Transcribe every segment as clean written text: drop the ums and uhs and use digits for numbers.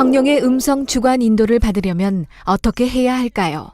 성령의 음성 주관 인도를 받으려면 어떻게 해야 할까요?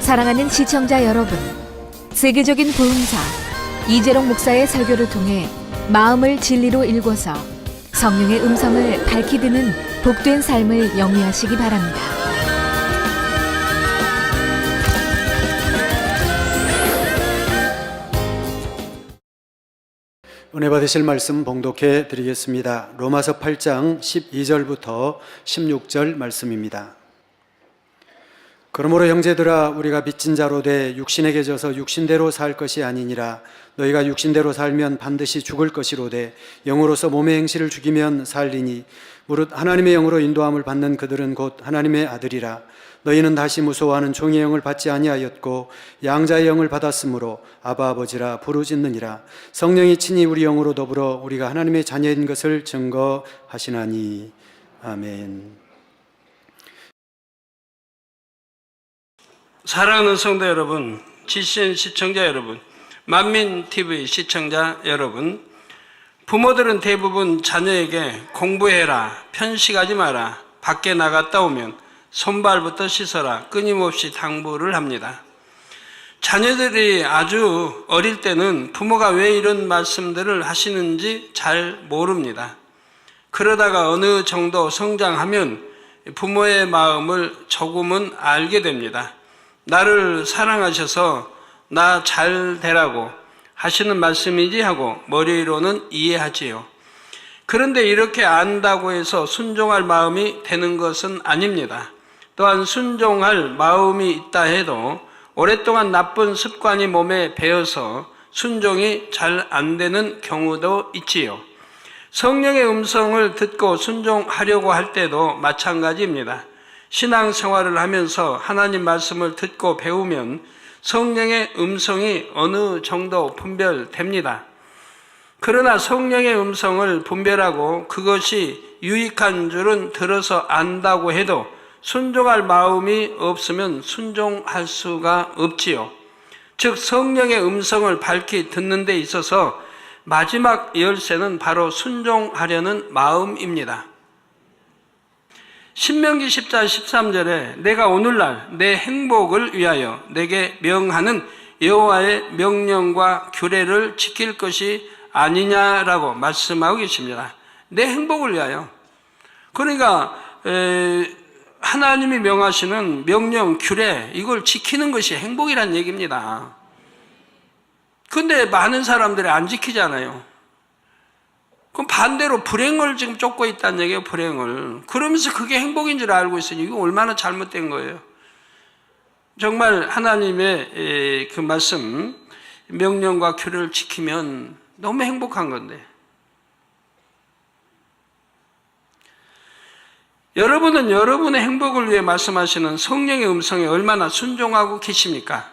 사랑하는 시청자 여러분, 세계적인 보음사 이재롱 목사의 설교를 통해 마음을 진리로 일궈서 성령의 음성을 밝히 듣는 복된 삶을 영위하시기 바랍니다. 은혜 받으실 말씀 봉독해 드리겠습니다. 로마서 8장 12절부터 16절 말씀입니다. 그러므로 형제들아, 우리가 빚진 자로 돼 육신에게 져서 육신대로 살 것이 아니니라. 너희가 육신대로 살면 반드시 죽을 것이로되 영으로서 몸의 행실을 죽이면 살리니 무릇 하나님의 영으로 인도함을 받는 그들은 곧 하나님의 아들이라. 너희는 다시 무서워하는 종의 영을 받지 아니하였고 양자의 영을 받았으므로 아바 아버지라 부르짖느니라. 성령이 친히 우리 영으로 더불어 우리가 하나님의 자녀인 것을 증거하시나니. 아멘. 사랑하는 성도 여러분, GCN 시청자 여러분, 만민TV 시청자 여러분, 부모들은 대부분 자녀에게 공부해라, 편식하지 마라, 밖에 나갔다 오면 손발부터 씻어라 끊임없이 당부를 합니다. 자녀들이 아주 어릴 때는 부모가 왜 이런 말씀들을 하시는지 잘 모릅니다. 그러다가 어느 정도 성장하면 부모의 마음을 조금은 알게 됩니다. 나를 사랑하셔서 나 잘 되라고 하시는 말씀이지 하고 머리로는 이해하지요. 그런데 이렇게 안다고 해서 순종할 마음이 되는 것은 아닙니다. 또한 순종할 마음이 있다 해도 오랫동안 나쁜 습관이 몸에 배어서 순종이 잘 안 되는 경우도 있지요. 성령의 음성을 듣고 순종하려고 할 때도 마찬가지입니다. 신앙생활을 하면서 하나님 말씀을 듣고 배우면 성령의 음성이 어느 정도 분별됩니다. 그러나 성령의 음성을 분별하고 그것이 유익한 줄은 들어서 안다고 해도 순종할 마음이 없으면 순종할 수가 없지요. 즉 성령의 음성을 밝히 듣는 데 있어서 마지막 열쇠는 바로 순종하려는 마음입니다. 신명기 10장 13절에 내가 오늘날 내 행복을 위하여 내게 명하는 여호와의 명령과 규례를 지킬 것이 아니냐라고 말씀하고 계십니다. 내 행복을 위하여. 그러니까 하나님이 명하시는 명령, 규례 이걸 지키는 것이 행복이란 얘기입니다. 근데 많은 사람들이 안 지키잖아요. 그럼 반대로 불행을 지금 쫓고 있다는 얘기예요, 불행을. 그러면서 그게 행복인 줄 알고 있으니 이거 얼마나 잘못된 거예요. 정말 하나님의 그 말씀, 명령과 규례를 지키면 너무 행복한 건데. 여러분은 여러분의 행복을 위해 말씀하시는 성령의 음성에 얼마나 순종하고 계십니까?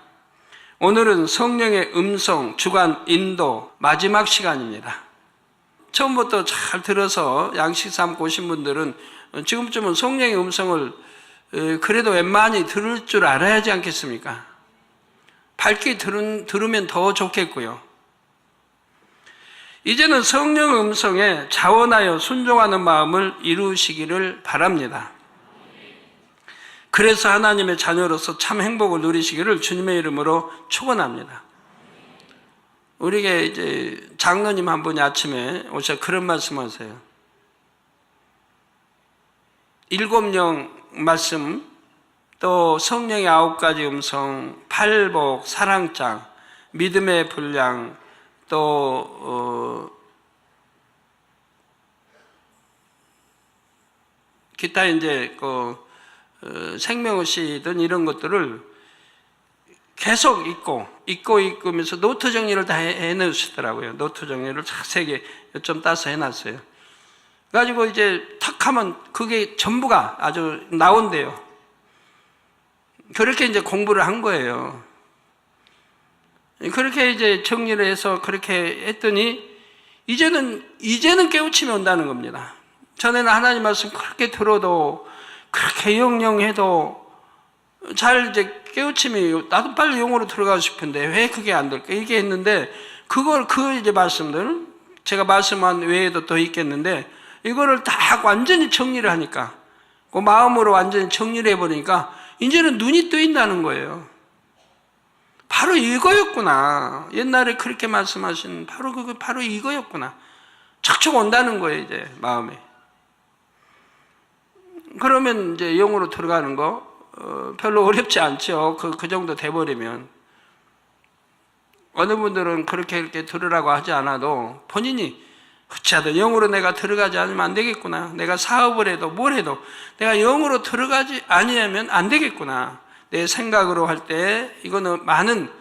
오늘은 성령의 음성, 주관, 인도 마지막 시간입니다. 처음부터 잘 들어서 양식 삼고 오신 분들은 지금쯤은 성령의 음성을 그래도 웬만히 들을 줄 알아야지 않겠습니까? 밝게 들으면 더 좋겠고요. 이제는 성령의 음성에 자원하여 순종하는 마음을 이루시기를 바랍니다. 그래서 하나님의 자녀로서 참 행복을 누리시기를 주님의 이름으로 축원합니다. 우리에게 이제 장로님 한 분이 아침에 오셔서 그런 말씀하세요. 일곱령 말씀, 또 성령의 9가지 음성, 팔복, 사랑장, 믿음의 분량, 또 기타 이제 생명의시든 이런 것들을 계속 읽으면서 노트 정리를 다 해놓으시더라고요. 노트 정리를 자세하게 좀 따서 해놨어요. 그래가지고 이제 탁 하면 그게 전부가 아주 나온대요. 그렇게 이제 공부를 한 거예요. 그렇게 이제 정리를 해서 그렇게 했더니 이제는 깨우침이 온다는 겁니다. 전에는 하나님 말씀 그렇게 들어도 그렇게 영영해도 잘 이제 깨우침이, 나도 빨리 영으로 들어가고 싶은데 왜 그게 안 될까? 이게 했는데 그 이제 말씀들, 제가 말씀한 외에도 또 있겠는데 이거를 다 완전히 정리를 하니까, 그 마음으로 완전히 정리를 해버리니까 이제는 눈이 뜨인다는 거예요. 바로 이거였구나. 옛날에 그렇게 말씀하신 바로 이거였구나. 척척 온다는 거예요, 이제 마음에. 그러면 이제 영으로 들어가는 거 별로 어렵지 않죠. 그 정도 돼버리면. 어느 분들은 그렇게 이렇게 들으라고 하지 않아도 본인이 어찌하든 영으로 내가 들어가지 않으면 안 되겠구나. 내가 사업을 해도 뭘 해도 내가 영으로 들어가지 아니하면 안 되겠구나. 내 생각으로 할 때 이거는 많은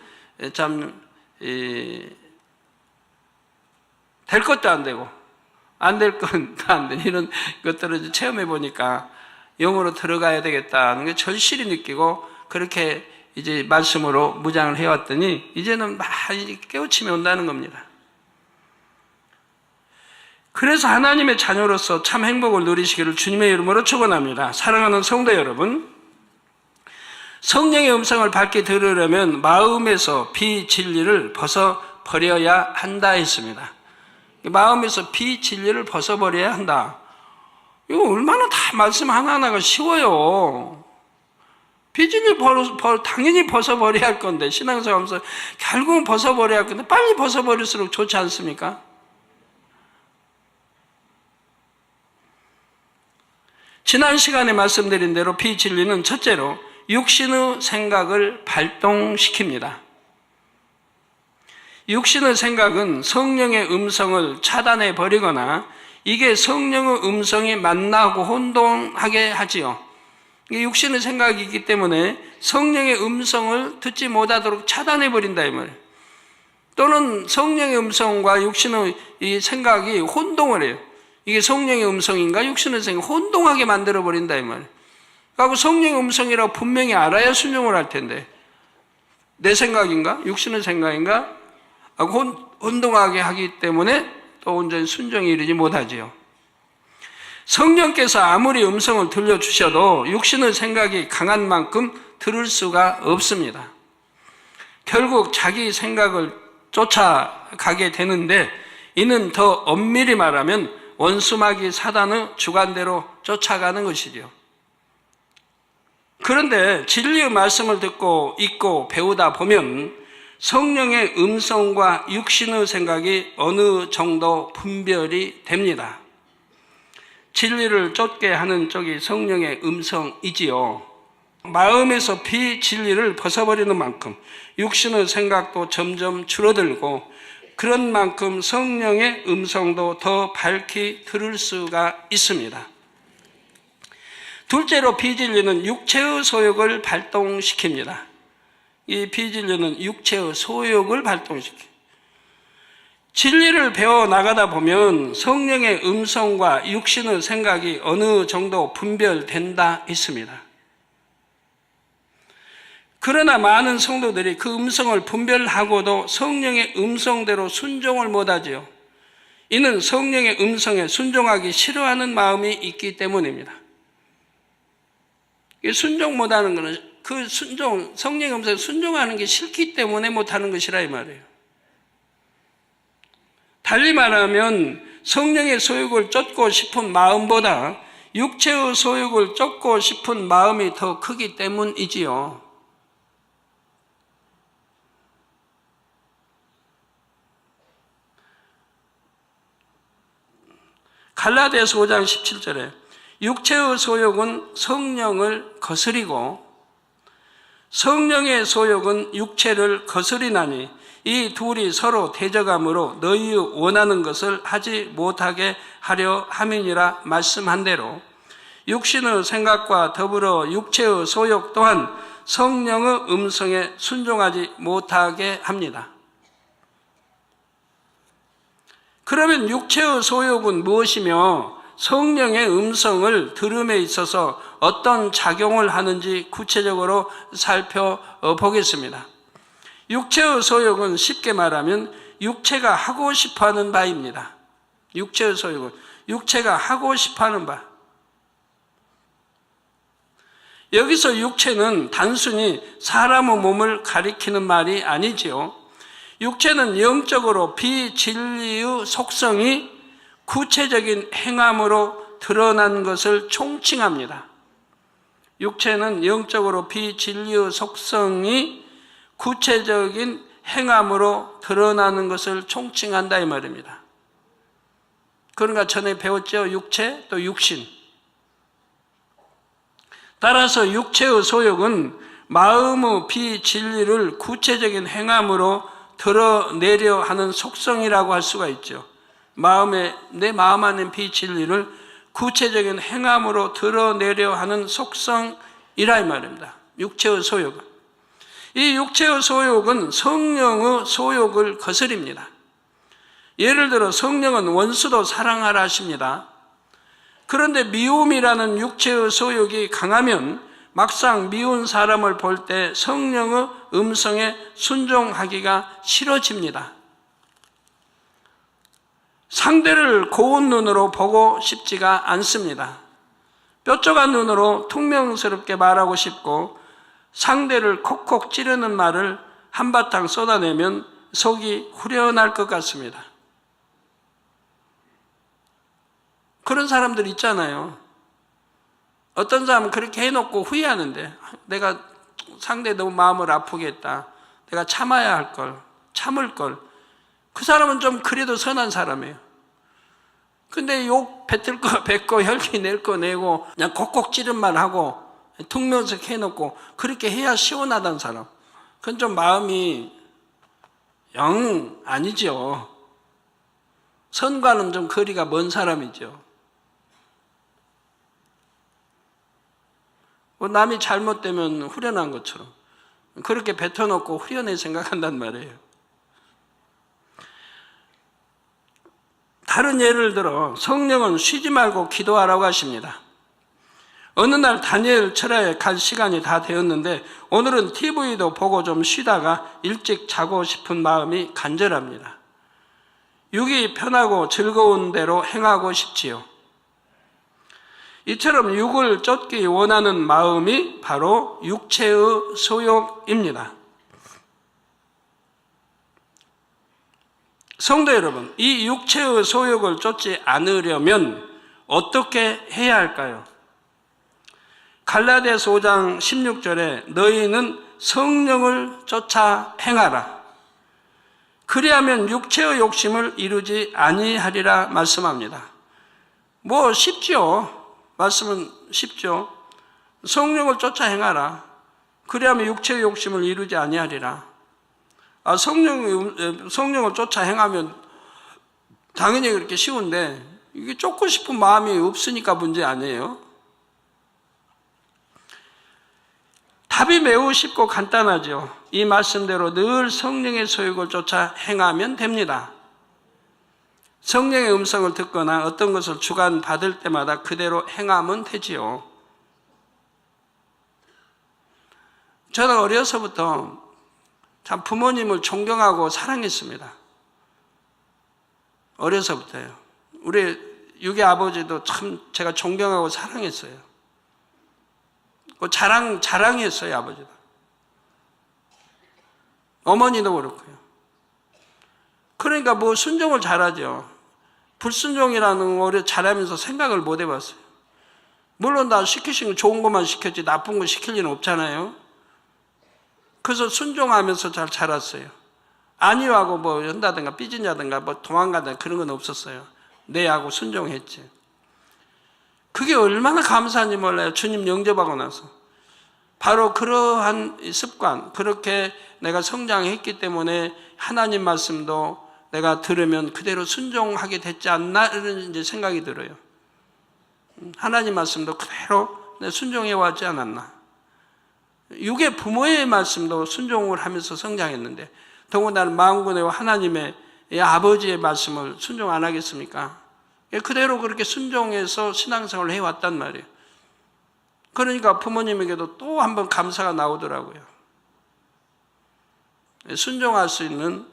될 것도 안 되고 안 될 것도 안 되는 이런 것들을 체험해 보니까 영으로 들어가야 되겠다는 게 절실히 느끼고 그렇게 이제 말씀으로 무장을 해왔더니 이제는 많이 깨우침이 온다는 겁니다. 그래서 하나님의 자녀로서 참 행복을 누리시기를 주님의 이름으로 축원합니다. 사랑하는 성도 여러분, 성령의 음성을 밝게 들으려면 마음에서 비진리를 벗어버려야 한다 했습니다. 마음에서 비진리를 벗어버려야 한다. 이거 얼마나 다 말씀 하나하나가 쉬워요. 비진리 당연히 벗어버려야 할 건데, 신앙생활하면서 결국은 벗어버려야 할 건데 빨리 벗어버릴수록 좋지 않습니까? 지난 시간에 말씀드린 대로 비진리는 첫째로 육신의 생각을 발동시킵니다. 육신의 생각은 성령의 음성을 차단해 버리거나 이게 성령의 음성이 만나고 혼동하게 하지요. 이게 육신의 생각이기 때문에 성령의 음성을 듣지 못하도록 차단해 버린다 이 말이에요. 또는 성령의 음성과 육신의 이 생각이 혼동을 해요. 이게 성령의 음성인가 육신의 생각 혼동하게 만들어 버린다 이 말이에요. 그리고 성령의 음성이라고 분명히 알아야 순종을 할 텐데 내 생각인가 육신의 생각인가 하고 혼동하게 하기 때문에 또 온전히 순종에 이르지 못하지요. 성령께서 아무리 음성을 들려주셔도 육신의 생각이 강한 만큼 들을 수가 없습니다. 결국 자기 생각을 쫓아가게 되는데 이는 더 엄밀히 말하면 원수마귀 사단의 주관대로 쫓아가는 것이죠. 그런데 진리의 말씀을 듣고 읽고 배우다 보면 성령의 음성과 육신의 생각이 어느 정도 분별이 됩니다. 진리를 쫓게 하는 쪽이 성령의 음성이지요. 마음에서 비진리를 벗어버리는 만큼 육신의 생각도 점점 줄어들고 그런 만큼 성령의 음성도 더 밝히 들을 수가 있습니다. 둘째로 비진리는 육체의 소욕을 발동시킵니다. 이 비진리는 육체의 소욕을 발동시킵니다. 진리를 배워나가다 보면 성령의 음성과 육신의 생각이 어느 정도 분별된다 했습니다. 그러나 많은 성도들이 그 음성을 분별하고도 성령의 음성대로 순종을 못하지요. 이는 성령의 음성에 순종하기 싫어하는 마음이 있기 때문입니다. 순종 못하는 것은 성령의 음성에 순종하는 게 싫기 때문에 못하는 것이라 이 말이에요. 달리 말하면 성령의 소욕을 쫓고 싶은 마음보다 육체의 소욕을 쫓고 싶은 마음이 더 크기 때문이지요. 갈라디아서 5장 17절에 육체의 소욕은 성령을 거스리고 성령의 소욕은 육체를 거스리나니 이 둘이 서로 대적함으로 너희 원하는 것을 하지 못하게 하려 함이니라 말씀한 대로 육신의 생각과 더불어 육체의 소욕 또한 성령의 음성에 순종하지 못하게 합니다. 그러면 육체의 소욕은 무엇이며 성령의 음성을 들음에 있어서 어떤 작용을 하는지 구체적으로 살펴보겠습니다. 육체의 소욕은 쉽게 말하면 육체가 하고 싶어하는 바입니다. 육체의 소욕은 육체가 하고 싶어하는 바. 여기서 육체는 단순히 사람의 몸을 가리키는 말이 아니지요. 육체는 영적으로 비진리의 속성이 구체적인 행함으로 드러난 것을 총칭합니다. 육체는 영적으로 비진리의 속성이 구체적인 행함으로 드러나는 것을 총칭한다 이 말입니다. 그러니까 전에 배웠죠. 육체 또 육신. 따라서 육체의 소욕은 마음의 비진리를 구체적인 행함으로 드러내려 하는 속성이라고 할 수가 있죠. 내 마음 안에 비진리를 구체적인 행함으로 드러내려 하는 속성이라 이 말입니다. 육체의 소욕은. 이 육체의 소욕은 성령의 소욕을 거스립니다. 예를 들어 성령은 원수도 사랑하라 하십니다. 그런데 미움이라는 육체의 소욕이 강하면 막상 미운 사람을 볼 때 성령의 음성에 순종하기가 싫어집니다. 상대를 고운 눈으로 보고 싶지가 않습니다. 뾰족한 눈으로 퉁명스럽게 말하고 싶고 상대를 콕콕 찌르는 말을 한바탕 쏟아내면 속이 후련할 것 같습니다. 그런 사람들 있잖아요. 어떤 사람은 그렇게 해놓고 후회하는데 내가 상대 너무 마음을 아프게 했다. 내가 참아야 할 걸, 참을 걸. 그 사람은 좀 그래도 선한 사람이에요. 근데 욕 뱉을 거 뱉고 혈기 낼 거 내고 그냥 곡곡 찌른 말 하고 퉁명석 해놓고 그렇게 해야 시원하다는 사람. 그건 좀 마음이 영 아니죠. 선과는 좀 거리가 먼 사람이죠. 남이 잘못되면 후련한 것처럼 그렇게 뱉어놓고 후련히 생각한단 말이에요. 다른 예를 들어 성령은 쉬지 말고 기도하라고 하십니다. 어느 날 다니엘 철야에 갈 시간이 다 되었는데 오늘은 TV도 보고 좀 쉬다가 일찍 자고 싶은 마음이 간절합니다. 육이 편하고 즐거운 대로 행하고 싶지요. 이처럼 육을 쫓기 원하는 마음이 바로 육체의 소욕입니다. 성도 여러분, 이 육체의 소욕을 쫓지 않으려면 어떻게 해야 할까요? 갈라디아서 5장 16절에 너희는 성령을 쫓아 행하라. 그리하면 육체의 욕심을 이루지 아니하리라 말씀합니다. 뭐 쉽죠. 말씀은 쉽죠. 성령을 쫓아 행하라. 그리하면 육체의 욕심을 이루지 아니하리라. 성령을 쫓아 행하면 당연히 그렇게 쉬운데 이게 쫓고 싶은 마음이 없으니까 문제 아니에요. 답이 매우 쉽고 간단하죠. 이 말씀대로 늘 성령의 소욕을 쫓아 행하면 됩니다. 성령의 음성을 듣거나 어떤 것을 주관받을 때마다 그대로 행하면 되지요. 저는 어려서부터 참 부모님을 존경하고 사랑했습니다. 어려서부터요. 우리 육의 아버지도 참 제가 존경하고 사랑했어요. 자랑했어요, 아버지도. 어머니도 그렇고요. 그러니까 뭐 순종을 잘하죠. 불순종이라는 거를 잘하면서 생각을 못 해봤어요. 물론 나 시키신 좋은 것만 시켰지 나쁜 거 시킬 일은 없잖아요. 그래서 순종하면서 잘 자랐어요. 아니하고 뭐 한다든가 삐진다든가 뭐 도망가든가 그런 건 없었어요. 네 하고 순종했지. 그게 얼마나 감사한지 몰라요. 주님 영접하고 나서. 바로 그러한 습관, 그렇게 내가 성장했기 때문에 하나님 말씀도 내가 들으면 그대로 순종하게 됐지 않나 이런 이제 생각이 들어요. 하나님 말씀도 그대로 순종해 왔지 않았나. 육의 부모의 말씀도 순종을 하면서 성장했는데 더군다나 만군의 하나님의 아버지의 말씀을 순종 안 하겠습니까? 그대로 그렇게 순종해서 신앙생활을 해왔단 말이에요. 그러니까 부모님에게도 또 한 번 감사가 나오더라고요. 순종할 수 있는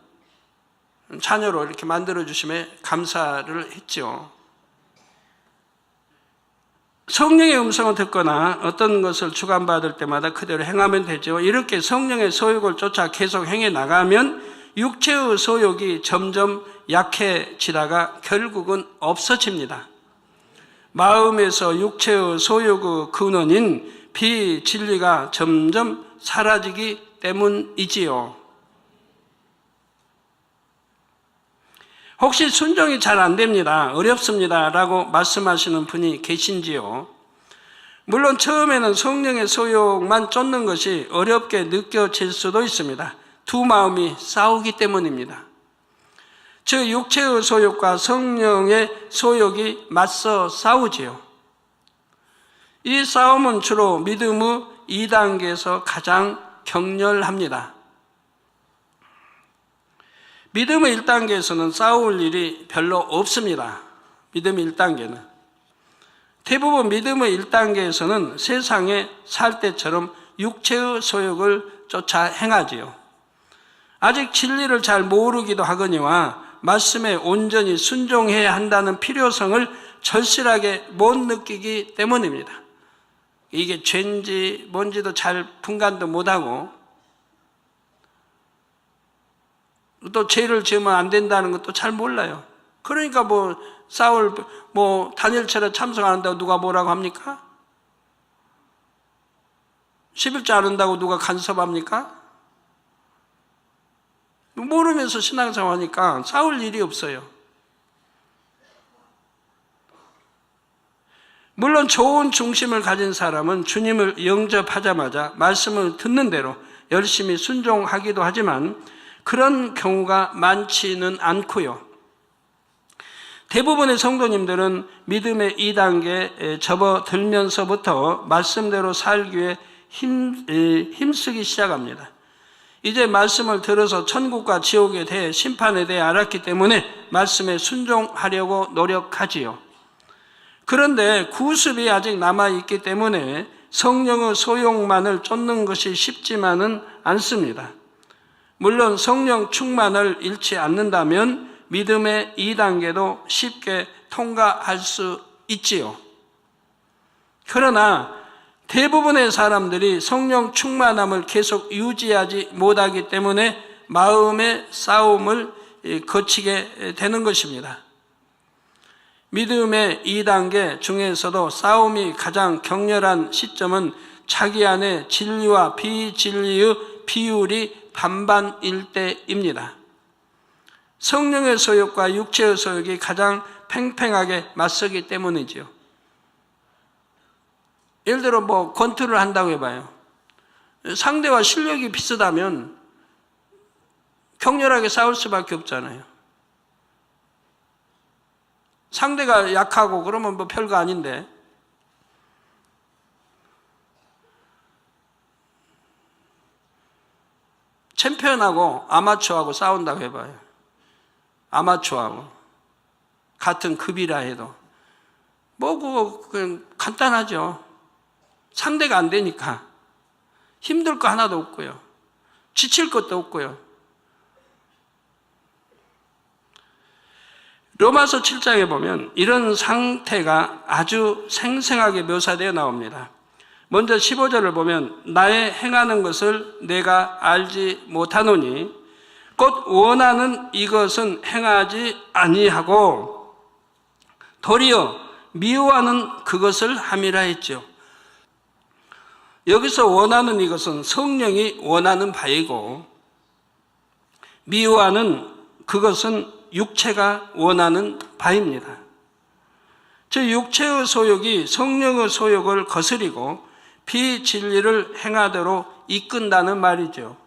자녀로 이렇게 만들어주심에 감사를 했죠. 성령의 음성을 듣거나 어떤 것을 주관받을 때마다 그대로 행하면 되죠. 이렇게 성령의 소욕을 쫓아 계속 행해 나가면 육체의 소욕이 점점 약해지다가 결국은 없어집니다. 마음에서 육체의 소욕의 근원인 비진리가 점점 사라지기 때문이지요. 혹시 순종이 잘 안 됩니다, 어렵습니다 라고 말씀하시는 분이 계신지요? 물론 처음에는 성령의 소욕만 쫓는 것이 어렵게 느껴질 수도 있습니다. 두 마음이 싸우기 때문입니다. 즉 육체의 소욕과 성령의 소욕이 맞서 싸우지요. 이 싸움은 주로 믿음의 2단계에서 가장 격렬합니다. 믿음의 1단계에서는 싸울 일이 별로 없습니다. 믿음의 1단계는. 대부분 믿음의 1단계에서는 세상에 살 때처럼 육체의 소욕을 쫓아 행하지요. 아직 진리를 잘 모르기도 하거니와 말씀에 온전히 순종해야 한다는 필요성을 절실하게 못 느끼기 때문입니다. 이게 죄인지 뭔지도 잘 분간도 못하고 또 죄를 지으면 안 된다는 것도 잘 몰라요. 그러니까 다니엘처럼 참석 안 한다고 누가 뭐라고 합니까? 11조 안 한다고 누가 간섭합니까? 모르면서 신앙생활 하니까 싸울 일이 없어요. 물론 좋은 중심을 가진 사람은 주님을 영접하자마자 말씀을 듣는 대로 열심히 순종하기도 하지만 그런 경우가 많지는 않고요. 대부분의 성도님들은 믿음의 2단계에 접어들면서부터 말씀대로 살기 위해 힘쓰기 시작합니다. 이제 말씀을 들어서 천국과 지옥에 대해 심판에 대해 알았기 때문에 말씀에 순종하려고 노력하지요. 그런데 구습이 아직 남아있기 때문에 성령의 소욕만을 쫓는 것이 쉽지만은 않습니다. 물론 성령 충만을 잃지 않는다면 믿음의 2단계도 쉽게 통과할 수 있지요. 그러나 대부분의 사람들이 성령 충만함을 계속 유지하지 못하기 때문에 마음의 싸움을 거치게 되는 것입니다. 믿음의 2단계 중에서도 싸움이 가장 격렬한 시점은 자기 안에 진리와 비진리의 비율이 반반일 때입니다. 성령의 소욕과 육체의 소욕이 가장 팽팽하게 맞서기 때문이지요. 예를 들어 권투를 한다고 해봐요. 상대와 실력이 비슷하면 격렬하게 싸울 수밖에 없잖아요. 상대가 약하고 그러면 별거 아닌데 챔피언하고 아마추어하고 싸운다고 해봐요. 아마추어하고 같은 급이라 해도 그냥 간단하죠. 상대가 안 되니까 힘들 거 하나도 없고요. 지칠 것도 없고요. 로마서 7장에 보면 이런 상태가 아주 생생하게 묘사되어 나옵니다. 먼저 15절을 보면 나의 행하는 것을 내가 알지 못하노니 곧 원하는 이것은 행하지 아니하고 도리어 미워하는 그것을 함이라 했죠. 여기서 원하는 이것은 성령이 원하는 바이고 미워하는 그것은 육체가 원하는 바입니다. 즉 육체의 소욕이 성령의 소욕을 거스리고 비진리를 행하도록 이끈다는 말이죠.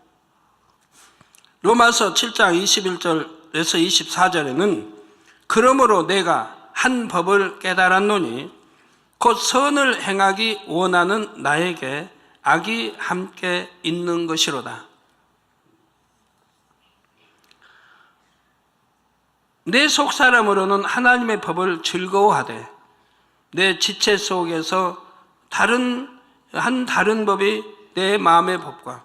로마서 7장 21절에서 24절에는 그러므로 내가 한 법을 깨달았노니 곧 선을 행하기 원하는 나에게 악이 함께 있는 것이로다. 내 속사람으로는 하나님의 법을 즐거워하되 내 지체 속에서 다른 법이 내 마음의 법과,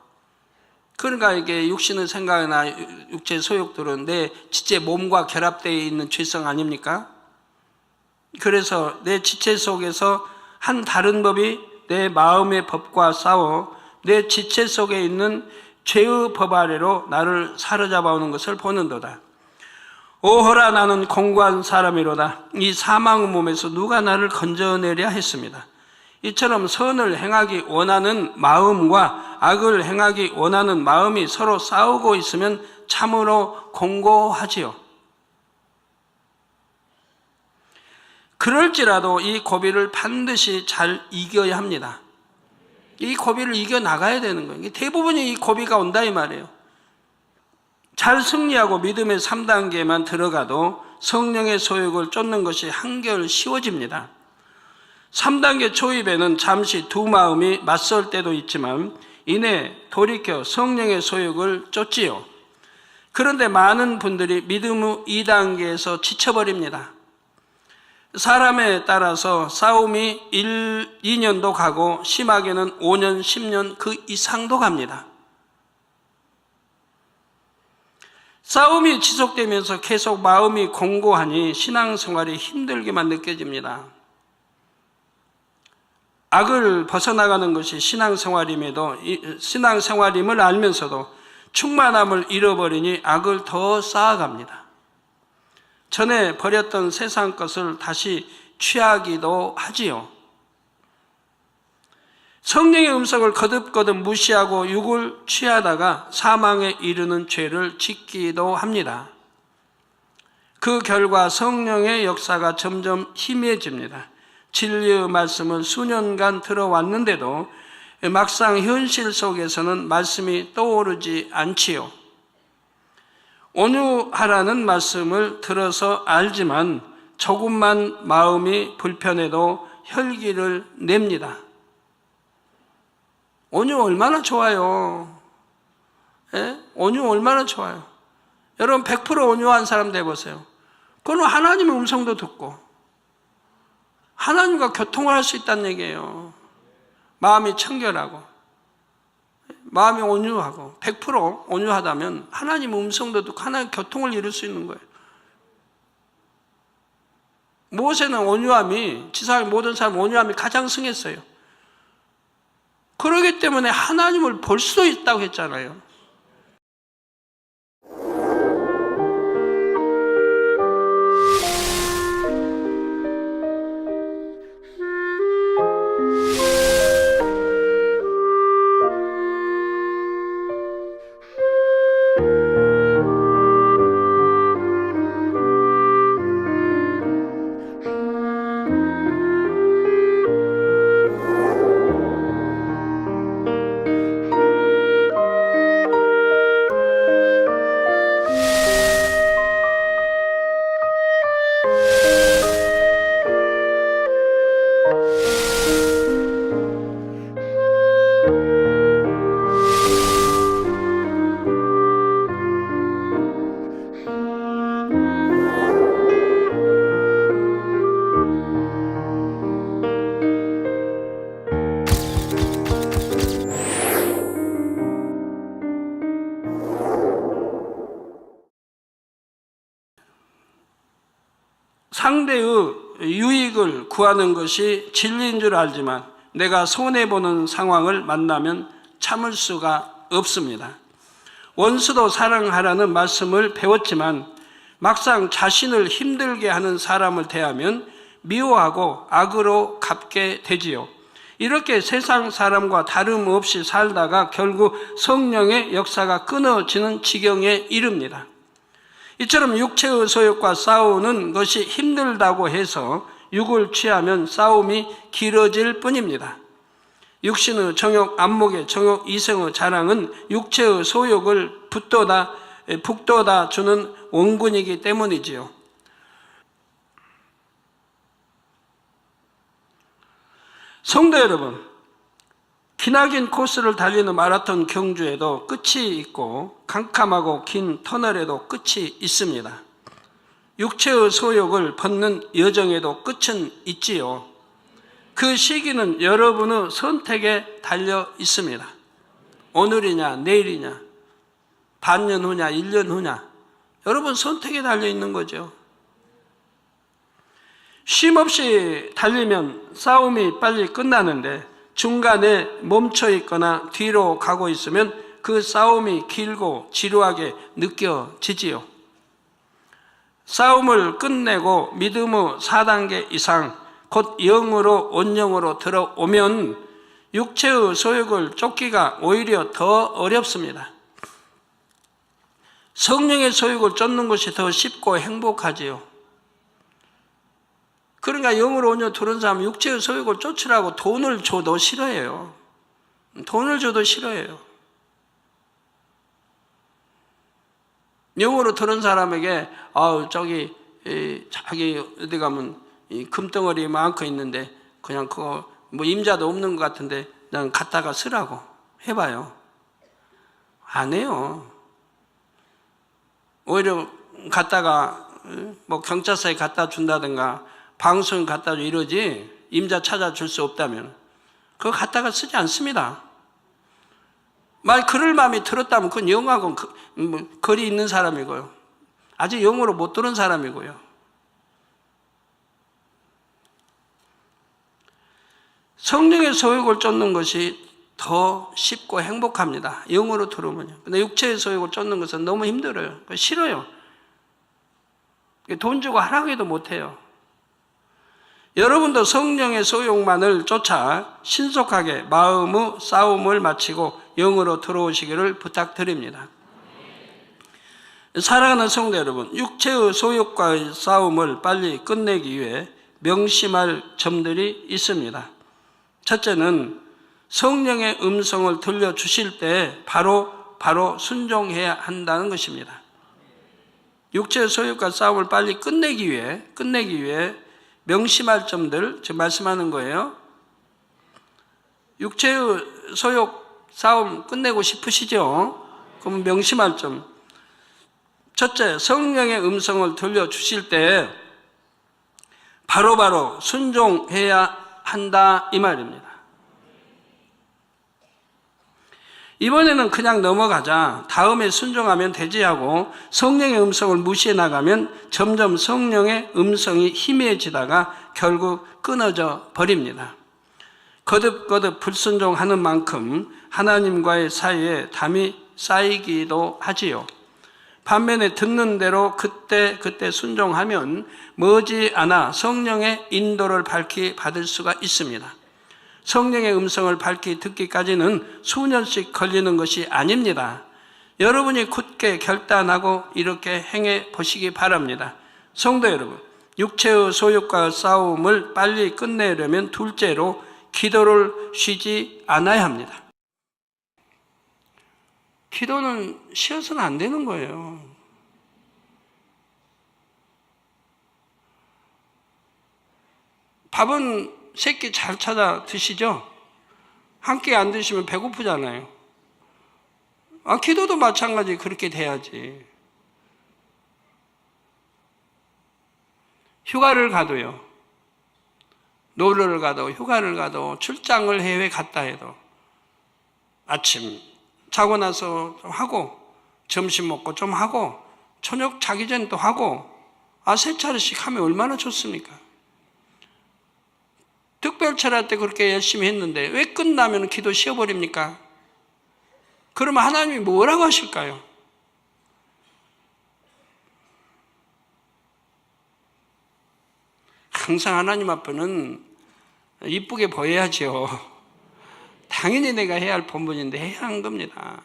그러니까 이게 육신의 생각이나 육체 소욕들은 내 지체 몸과 결합되어 있는 죄성 아닙니까? 그래서 내 지체 속에서 한 다른 법이 내 마음의 법과 싸워 내 지체 속에 있는 죄의 법 아래로 나를 사로잡아 오는 것을 보는도다. 오호라 나는 공고한 사람이로다. 이 사망의 몸에서 누가 나를 건져내랴 했습니다. 이처럼 선을 행하기 원하는 마음과 악을 행하기 원하는 마음이 서로 싸우고 있으면 참으로 공고하지요. 그럴지라도 이 고비를 반드시 잘 이겨야 합니다. 이 고비를 이겨나가야 되는 거예요. 대부분이 이 고비가 온다 이 말이에요. 잘 승리하고 믿음의 3단계만 들어가도 성령의 소욕을 쫓는 것이 한결 쉬워집니다. 3단계 초입에는 잠시 두 마음이 맞설 때도 있지만 이내 돌이켜 성령의 소욕을 쫓지요. 그런데 많은 분들이 믿음의 2단계에서 지쳐버립니다. 사람에 따라서 싸움이 1, 2년도 가고 심하게는 5년, 10년 그 이상도 갑니다. 싸움이 지속되면서 계속 마음이 공고하니 신앙생활이 힘들게만 느껴집니다. 악을 벗어나가는 것이 신앙생활임을 알면서도 충만함을 잃어버리니 악을 더 쌓아갑니다. 전에 버렸던 세상 것을 다시 취하기도 하지요. 성령의 음성을 거듭거듭 무시하고 육을 취하다가 사망에 이르는 죄를 짓기도 합니다. 그 결과 성령의 역사가 점점 희미해집니다. 진리의 말씀을 수년간 들어왔는데도 막상 현실 속에서는 말씀이 떠오르지 않지요. 온유하라는 말씀을 들어서 알지만 조금만 마음이 불편해도 혈기를 냅니다. 온유 얼마나 좋아요. 예? 온유 얼마나 좋아요. 여러분 100% 온유한 사람 돼보세요. 그건 하나님의 음성도 듣고 하나님과 교통을 할 수 있다는 얘기예요. 마음이 청결하고 마음이 온유하고 100% 온유하다면 하나님의 음성도 듣고 하나님의 교통을 이룰 수 있는 거예요. 모세는 온유함이, 지상의 모든 사람 온유함이 가장 승했어요. 그러기 때문에 하나님을 볼 수도 있다고 했잖아요. 상대의 유익을 구하는 것이 진리인 줄 알지만 내가 손해보는 상황을 만나면 참을 수가 없습니다. 원수도 사랑하라는 말씀을 배웠지만 막상 자신을 힘들게 하는 사람을 대하면 미워하고 악으로 갚게 되지요. 이렇게 세상 사람과 다름없이 살다가 결국 성령의 역사가 끊어지는 지경에 이릅니다. 이처럼 육체의 소욕과 싸우는 것이 힘들다고 해서 육을 취하면 싸움이 길어질 뿐입니다. 육신의 정욕, 안목의 정욕, 이성의 자랑은 육체의 소욕을 북돋아 주는 원군이기 때문이지요. 성도 여러분, 기나긴 코스를 달리는 마라톤 경주에도 끝이 있고 캄캄하고 긴 터널에도 끝이 있습니다. 육체의 소욕을 벗는 여정에도 끝은 있지요. 그 시기는 여러분의 선택에 달려 있습니다. 오늘이냐 내일이냐 반년 후냐 1년 후냐 여러분 선택에 달려 있는 거죠. 쉼없이 달리면 싸움이 빨리 끝나는데 중간에 멈춰 있거나 뒤로 가고 있으면 그 싸움이 길고 지루하게 느껴지지요. 싸움을 끝내고 믿음의 4단계 이상 곧 영으로 온영으로 들어오면 육체의 소욕을 쫓기가 오히려 더 어렵습니다. 성령의 소욕을 쫓는 것이 더 쉽고 행복하지요. 그러니까 영으로 온영 들은 사람은 육체의 소욕을 쫓으라고 돈을 줘도 싫어해요. 돈을 줘도 싫어해요. 영으로 들은 사람에게 저기 어디 가면 이 금덩어리 많고 있는데 그냥 그거 뭐 임자도 없는 것 같은데 그냥 갖다가 쓰라고 해봐요. 안 해요. 오히려 갖다가 뭐 경찰서에 갖다 준다든가 방송 갖다 줘 이러지 임자 찾아줄 수 없다면 그거 갖다가 쓰지 않습니다. 만약 그럴 마음이 들었다면 그건 영하고는 거리 있는 사람이고요. 아직 영으로 못 들은 사람이고요. 성령의 소욕을 쫓는 것이 더 쉽고 행복합니다. 영으로 들으면요. 근데 육체의 소욕을 쫓는 것은 너무 힘들어요. 싫어요. 돈 주고 하라고 해도 못해요. 여러분도 성령의 소욕만을 쫓아 신속하게 마음의 싸움을 마치고 영으로 들어오시기를 부탁드립니다. 사랑하는 성도 여러분, 육체의 소욕과의 싸움을 빨리 끝내기 위해 명심할 점들이 있습니다. 첫째는 성령의 음성을 들려주실 때 바로 순종해야 한다는 것입니다. 육체의 소욕과 싸움을 빨리 끝내기 위해 명심할 점들 지금 말씀하는 거예요. 육체의 소욕 싸움 끝내고 싶으시죠? 그럼 명심할 점. 첫째, 성령의 음성을 들려주실 때 바로 순종해야 한다 이 말입니다. 이번에는 그냥 넘어가자, 다음에 순종하면 되지 하고 성령의 음성을 무시해 나가면 점점 성령의 음성이 희미해지다가 결국 끊어져 버립니다. 거듭 불순종하는 만큼 하나님과의 사이에 담이 쌓이기도 하지요. 반면에 듣는 대로 그때 순종하면 머지않아 성령의 인도를 밝히 받을 수가 있습니다. 성령의 음성을 밝히 듣기까지는 수년씩 걸리는 것이 아닙니다. 여러분이 굳게 결단하고 이렇게 행해 보시기 바랍니다. 성도 여러분, 육체의 소욕과 싸움을 빨리 끝내려면 둘째로 기도를 쉬지 않아야 합니다. 기도는 쉬어서는 안 되는 거예요. 밥은 새끼 잘 찾아 드시죠? 한 끼 안 드시면 배고프잖아요. 기도도 마찬가지 그렇게 돼야지. 휴가를 가도요. 놀러를 가도 휴가를 가도 출장을 해외 갔다 해도 아침 자고 나서 좀 하고 점심 먹고 좀 하고 저녁 자기 전에 또 하고 세 차례씩 하면 얼마나 좋습니까? 특별철야 때 그렇게 열심히 했는데 왜 끝나면 기도 쉬어버립니까? 그러면 하나님이 뭐라고 하실까요? 항상 하나님 앞에는 이쁘게 보여야죠. 당연히 내가 해야 할 본분인데 해야 하는 겁니다.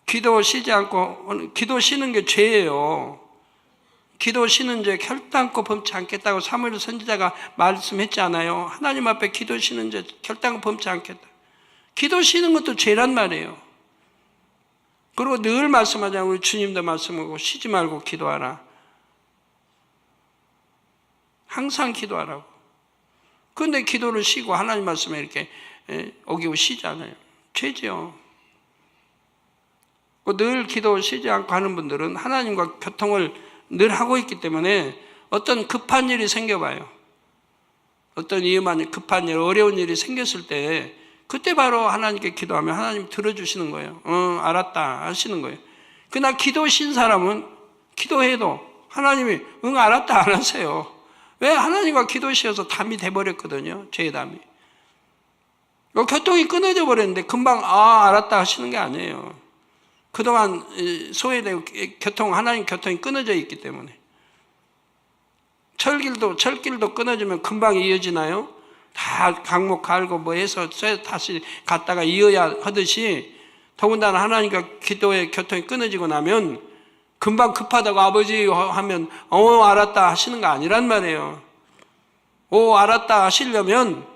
기도 쉬지 않고, 기도 쉬는 게 죄예요. 기도 쉬는 죄 결단코 범치 않겠다고 사무엘 선지자가 말씀했잖아요. 하나님 앞에 기도 쉬는 죄 결단코 범치 않겠다. 기도 쉬는 것도 죄란 말이에요. 그리고 늘 말씀하잖아요. 우리 주님도 말씀하고 쉬지 말고 기도하라. 항상 기도하라고. 그런데 기도를 쉬고 하나님 말씀에 이렇게 어기고 쉬지 않아요. 죄죠. 늘 기도 쉬지 않고 하는 분들은 하나님과 교통을 늘 하고 있기 때문에 어떤 급한 일이 생겨봐요. 어떤 위험한 급한 일, 어려운 일이 생겼을 때 그때 바로 하나님께 기도하면 하나님 들어주시는 거예요. 알았다 하시는 거예요. 그러나 기도 쉰 사람은 기도해도 하나님이 알았다 안 하세요. 왜? 하나님과 기도 쉬어서 담이 돼버렸거든요. 죄의 담이. 교통이 끊어져 버렸는데 금방 알았다 하시는 게 아니에요. 그동안 소외되고 하나님 교통이 끊어져 있기 때문에. 철길도 끊어지면 금방 이어지나요? 다 강목 갈고 뭐 해서 다시 갔다가 이어야 하듯이 더군다나 하나님과 기도의 교통이 끊어지고 나면 금방 급하다고 아버지 하면 알았다 하시는 거 아니란 말이에요. 알았다 하시려면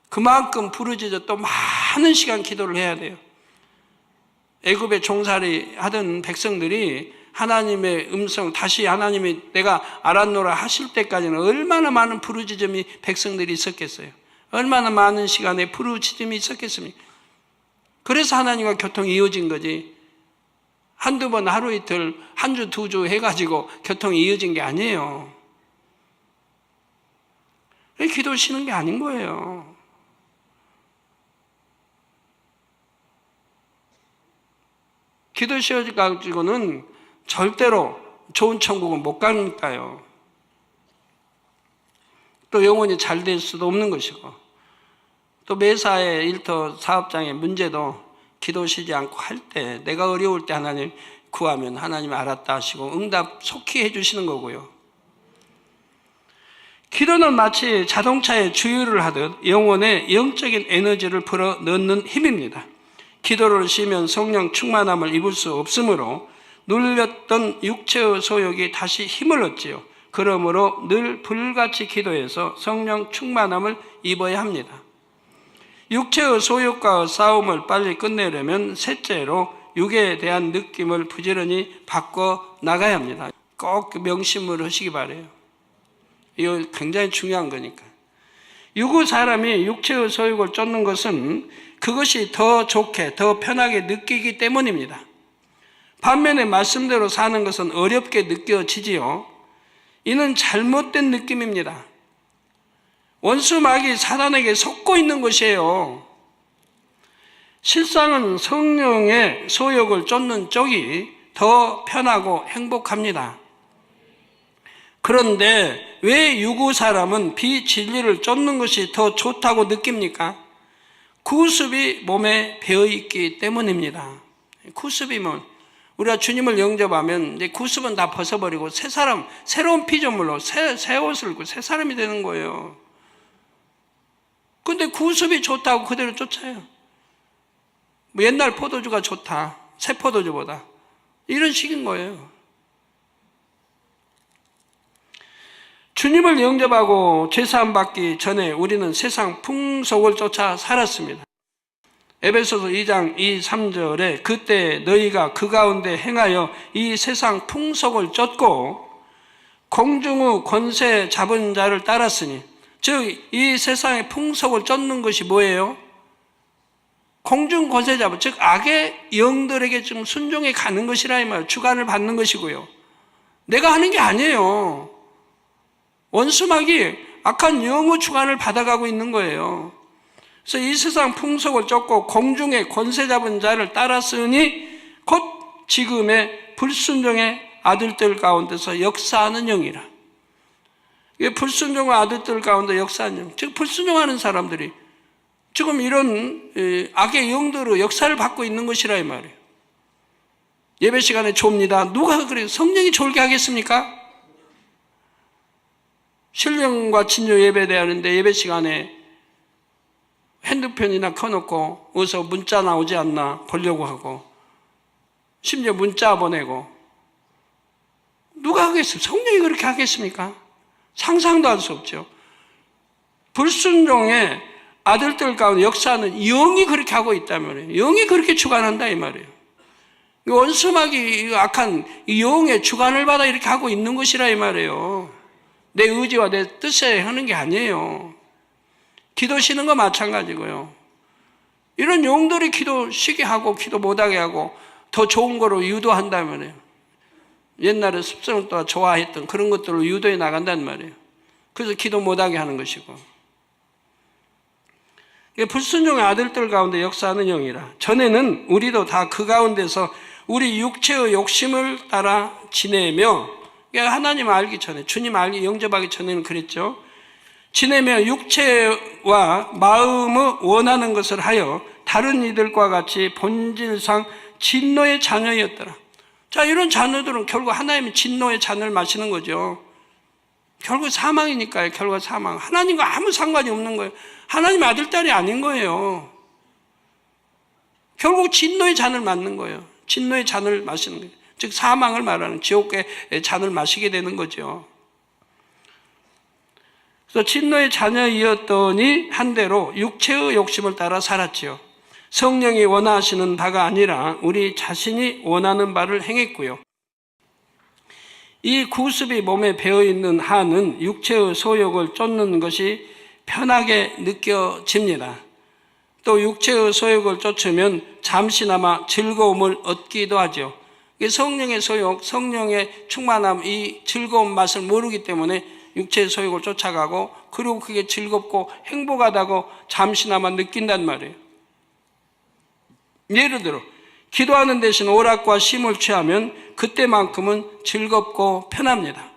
그만큼 부르짖어 또 많은 시간 기도를 해야 돼요. 애굽에 종살이 하던 백성들이 하나님의 음성 다시 하나님이 내가 알았노라 하실 때까지는 얼마나 많은 부르짖음이 백성들이 있었겠어요. 얼마나 많은 시간에 부르짖음이 있었겠습니까? 그래서 하나님과 교통이 이어진 거지. 한두 번 하루 이틀 한 주 두 주 해가지고 교통이 이어진 게 아니에요. 기도 쉬는 게 아닌 거예요. 기도 쉬어가지고는 절대로 좋은 천국은 못 가니까요. 또 영혼이 잘 될 수도 없는 것이고, 또 매사의 일터 사업장의 문제도 기도 쉬지 않고 할 때, 내가 어려울 때 하나님 구하면 하나님이 알았다 하시고 응답 속히 해주시는 거고요. 기도는 마치 자동차에 주유를 하듯 영혼의 영적인 에너지를 불어 넣는 힘입니다. 기도를 쉬면 성령 충만함을 입을 수 없으므로 눌렸던 육체의 소욕이 다시 힘을 얻지요. 그러므로 늘 불같이 기도해서 성령 충만함을 입어야 합니다. 육체의 소욕과의 싸움을 빨리 끝내려면 셋째로 육에 대한 느낌을 부지런히 바꿔 나가야 합니다. 꼭 명심을 하시기 바라요. 이거 굉장히 중요한 거니까. 육의 사람이 육체의 소욕을 쫓는 것은 그것이 더 좋게, 더 편하게 느끼기 때문입니다. 반면에 말씀대로 사는 것은 어렵게 느껴지지요. 이는 잘못된 느낌입니다. 원수 마귀 사단에게 속고 있는 것이에요. 실상은 성령의 소욕을 쫓는 쪽이 더 편하고 행복합니다. 그런데 왜 유구 사람은 비진리를 쫓는 것이 더 좋다고 느낍니까? 구습이 몸에 배어있기 때문입니다. 구습이 우리가 주님을 영접하면 이제 구습은 다 벗어버리고 새 사람, 새로운 피조물로 새 옷을 입고 새 사람이 되는 거예요. 근데 구습이 좋다고 그대로 쫓아요. 옛날 포도주가 좋다, 새 포도주보다. 이런 식인 거예요. 주님을 영접하고 죄사함 받기 전에 우리는 세상 풍속을 쫓아 살았습니다. 에베소서 2장 2, 3절에 그때 너희가 그 가운데 행하여 이 세상 풍속을 쫓고 공중의 권세 잡은 자를 따랐으니, 즉 이 세상의 풍속을 쫓는 것이 뭐예요? 공중 권세 잡은, 즉 악의 영들에게 좀 순종해 가는 것이라 이 말, 주관을 받는 것이고요. 내가 하는 게 아니에요. 원수막이 악한 영의 주관을 받아가고 있는 거예요. 그래서 이 세상 풍속을 쫓고 공중의 권세 잡은 자를 따랐으니 곧 지금의 불순종의 아들들 가운데서 역사하는 영이라. 이게 불순종의 아들들 가운데 역사하는 영, 즉 불순종하는 사람들이 지금 이런 악의 영들의 역사를 받고 있는 것이라 이 말이에요. 예배 시간에 좁니다. 누가 그래요? 성령이 졸게 하겠습니까? 신령과 친교 예배 대하는데 예배 시간에 핸드폰이나 켜놓고 어디서 문자 나오지 않나 보려고 하고, 심지어 문자 보내고, 누가 하겠습니까? 성령이 그렇게 하겠습니까? 상상도 할 수 없죠. 불순종의 아들들 가운데 역사는 영이 그렇게 하고 있다면 영이 그렇게 주관한다 이 말이에요. 원수막이 악한 이 영의 주관을 받아 이렇게 하고 있는 것이라 이 말이에요. 내 의지와 내 뜻에 하는 게 아니에요. 기도 쉬는 거 마찬가지고요. 이런 용들이 기도 쉬게 하고 기도 못하게 하고 더 좋은 거로 유도한다면 옛날에 습성을 또 좋아했던 그런 것들을 유도해 나간단 말이에요. 그래서 기도 못하게 하는 것이고. 불순종의 아들들 가운데 역사하는 영이라. 전에는 우리도 다 그 가운데서 우리 육체의 욕심을 따라 지내며, 하나님 알기 전에, 주님 알기 영접하기 전에는 그랬죠. 지내며 육체와 마음의 원하는 것을 하여 다른 이들과 같이 본질상 진노의 자녀였더라. 자, 이런 자녀들은 결국 하나님의 진노의 잔을 마시는 거죠. 결국 사망이니까요. 결국 사망. 하나님과 아무 상관이 없는 거예요. 하나님의 아들, 딸이 아닌 거예요. 결국 진노의 잔을 맞는 거예요. 진노의 잔을 마시는 거예요. 즉 사망을 말하는 지옥의 잔을 마시게 되는 거죠. 그래서 진노의 자녀이었더니 한대로 육체의 욕심을 따라 살았지요. 성령이 원하시는 바가 아니라 우리 자신이 원하는 바를 행했고요. 이 구습이 몸에 배어있는 한은 육체의 소욕을 쫓는 것이 편하게 느껴집니다. 또 육체의 소욕을 쫓으면 잠시나마 즐거움을 얻기도 하죠. 성령의 소욕, 성령의 충만함, 이 즐거운 맛을 모르기 때문에 육체의 소욕을 쫓아가고 그리고 그게 즐겁고 행복하다고 잠시나마 느낀단 말이에요. 예를 들어 기도하는 대신 오락과 심을 취하면 그때만큼은 즐겁고 편합니다.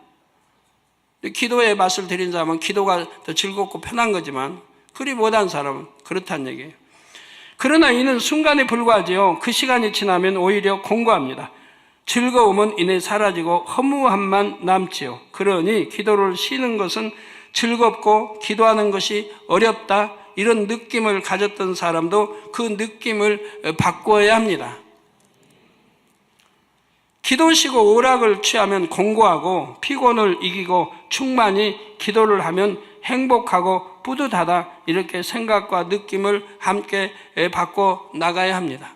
기도의 맛을 들인 사람은 기도가 더 즐겁고 편한 거지만 그리 못한 사람은 그렇다는 얘기예요. 그러나 이는 순간에 불과하지요. 그 시간이 지나면 오히려 공고합니다. 즐거움은 이내 사라지고 허무함만 남지요. 그러니 기도를 쉬는 것은 즐겁고 기도하는 것이 어렵다, 이런 느낌을 가졌던 사람도 그 느낌을 바꿔야 합니다. 기도 쉬고 오락을 취하면 공고하고 피곤을 이기고 충만히 기도를 하면 행복하고 뿌듯하다, 이렇게 생각과 느낌을 함께 바꿔 나가야 합니다.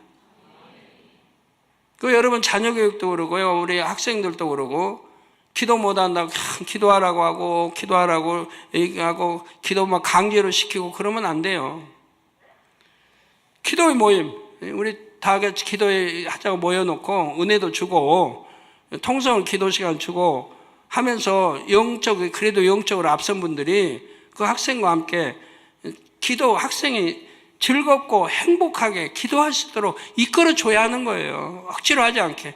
그 여러분 자녀 교육도 그러고요, 우리 학생들도 그러고 기도 못한다고 기도하라고 하고 기도하라고 얘기하고 기도 막 강제로 시키고 그러면 안 돼요. 기도의 모임, 우리 다 같이 기도회 하자고 모여놓고 은혜도 주고 통성을 기도 시간 주고 하면서 그래도 영적으로 앞선 분들이 그 학생과 함께 학생이 즐겁고 행복하게 기도할 수 있도록 이끌어줘야 하는 거예요. 억지로 하지 않게.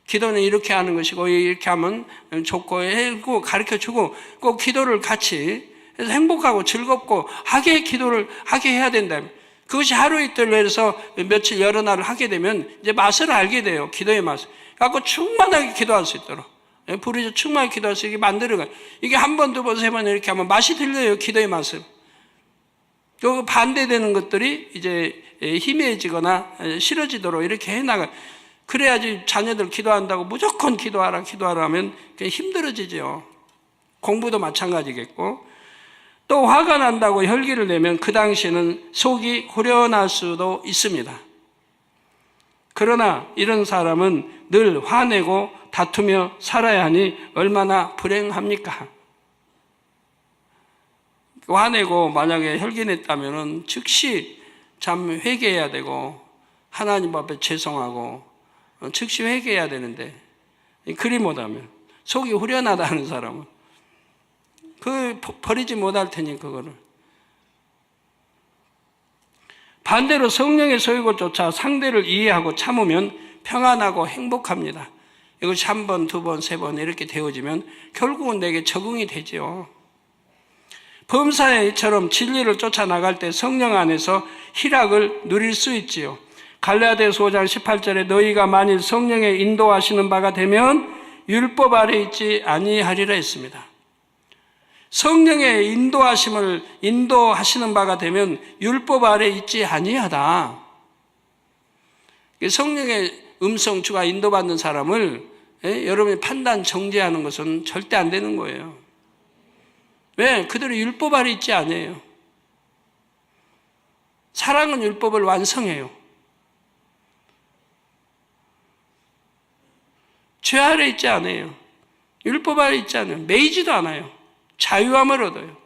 기도는 이렇게 하는 것이고 이렇게 하면 좋고 해고 가르쳐주고 꼭 기도를 같이 해서 행복하고 즐겁고 기도를 하게 해야 된다. 그것이 하루 이틀 해서 며칠 여러 날을 하게 되면 이제 맛을 알게 돼요. 기도의 맛을. 그래서 충만하게 기도할 수 있도록. 부르짖어 충만하게 기도할 수 있게 만들어가요. 이게 한 번, 두 번, 세 번 이렇게 하면 맛이 들려요. 기도의 맛을. 그 반대되는 것들이 이제 희미해지거나 싫어지도록 이렇게 해나가요. 그래야지 자녀들 기도한다고 무조건 기도하라 하면 힘들어지죠. 공부도 마찬가지겠고. 또 화가 난다고 혈기를 내면 그 당시에는 속이 후련할 수도 있습니다. 그러나 이런 사람은 늘 화내고 다투며 살아야 하니 얼마나 불행합니까? 화내고 만약에 혈기 냈다면 즉시 회개해야 되고 하나님 앞에 죄송하고 즉시 회개해야 되는데 그리 못하면 속이 후련하다는 사람은 버리지 못할 테니 그거를. 반대로 성령의 소욕을 쫓아 상대를 이해하고 참으면 평안하고 행복합니다. 이것이 한 번, 두 번, 세 번 이렇게 되어지면 결국은 내게 적응이 되죠. 범사의 이처럼 진리를 쫓아나갈 때 성령 안에서 희락을 누릴 수 있지요. 갈라디아서 5장 18절에 너희가 만일 성령의 인도하시는 바가 되면 율법 아래 있지 아니하리라 했습니다. 성령의 인도하시는 바가 되면 율법 아래 있지 아니하다. 성령의 음성 주가 인도받는 사람을 여러분이 판단 정죄하는 것은 절대 안 되는 거예요. 왜? 그대로 율법 아래 있지 않아요. 사랑은 율법을 완성해요. 죄 아래 있지 않아요. 율법 아래 있지 않아요. 매이지도 않아요. 자유함을 얻어요.